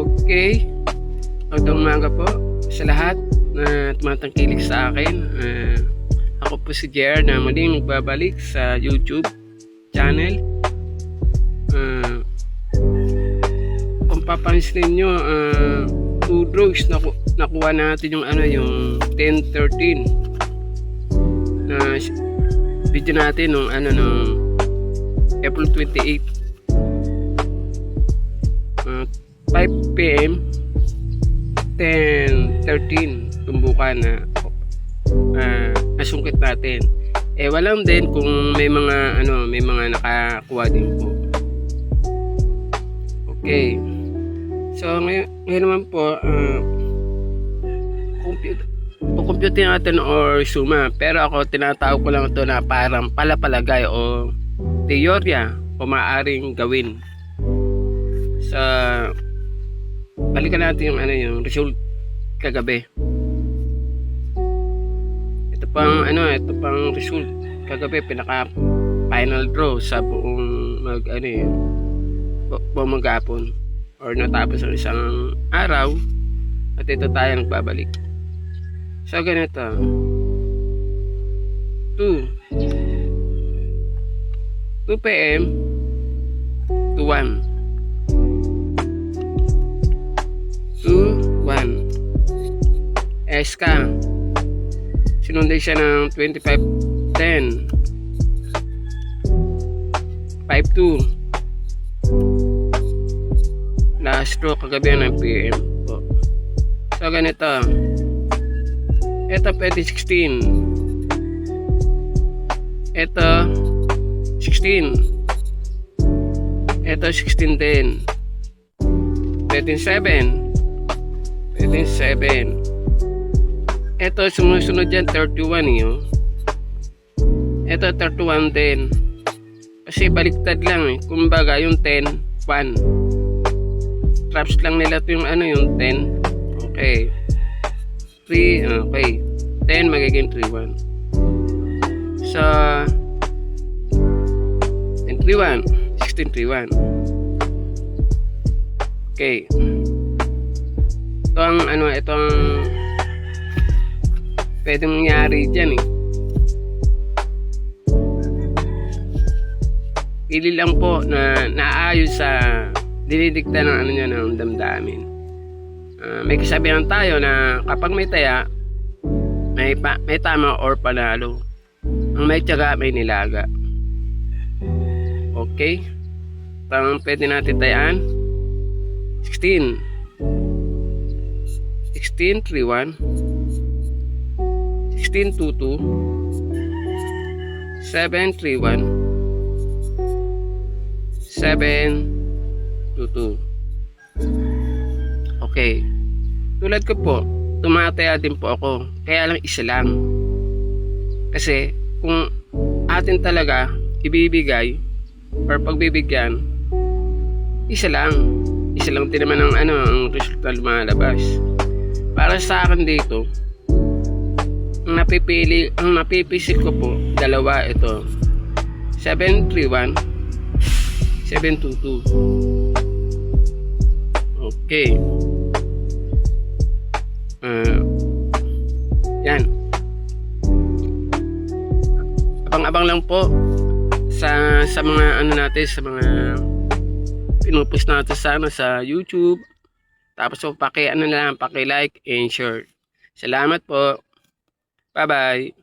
Okay, magandang umaga po sa lahat na tumatangkilik sa akin. Ako po si Jer na muling nagbabalik sa YouTube channel. Kung papansin nyo, 2 draws nakuha natin yung yung 10-13 na video natin nung April 28. 5 PM 10-13 tumbukan na nasungkit natin. Walang din kung may mga nakakuha din po. Okay, so ngayon naman po compute natin or suma, pero ako tinatawag ko lang ito na parang palapalagay o teorya o maaaring gawin. So balikan natin yung result kagabi. Ito pang result kagabi, pinaka final draw sa buong maghapon or natapos ang isang araw, at ito tayo nagbabalik. So ganito, 2 PM to 1 SK, sinundan siya ng 25-10 5-2 last draw kagabi ng PM po. So ganito, ito pwede 16, ito 16, ito 16 din, pwede 7, pwede 7. Ito sumusunod dyan 31 yun. Ito 31 din. Kasi baliktad lang kumbaga yung 10, 1. Traps lang nila ito yung yung 10. Okay. 3, okay. 10 magiging 3-1. So 10-3-1, 16-3-1. Okay. Ito ang pwede mangyari dyan Pili lang po na naayos sa dinidikta ng ng damdamin. May kasabihan tayo na kapag may taya, may tama or panalo. Ang may tiyaga, may nilaga. Okay? Ito pwede natin tayaan. 16 3-1, 16-2-2, 7-3-1, 7-2-2. Okay. Tulad ko po, tumataya din po ako. Kaya lang isa lang. Kasi kung atin talaga ibibigay or pagbibigyan, isa lang din naman ang resulta lumalabas. Para sa akin dito, ang napipisil ko po dalawa, ito 7-3-1, 7-2-2. Okay. Yan, abang-abang lang po sa mga natin, sa mga pinupost natin sa YouTube. Tapos paki-like and share. Salamat po. Bye-bye.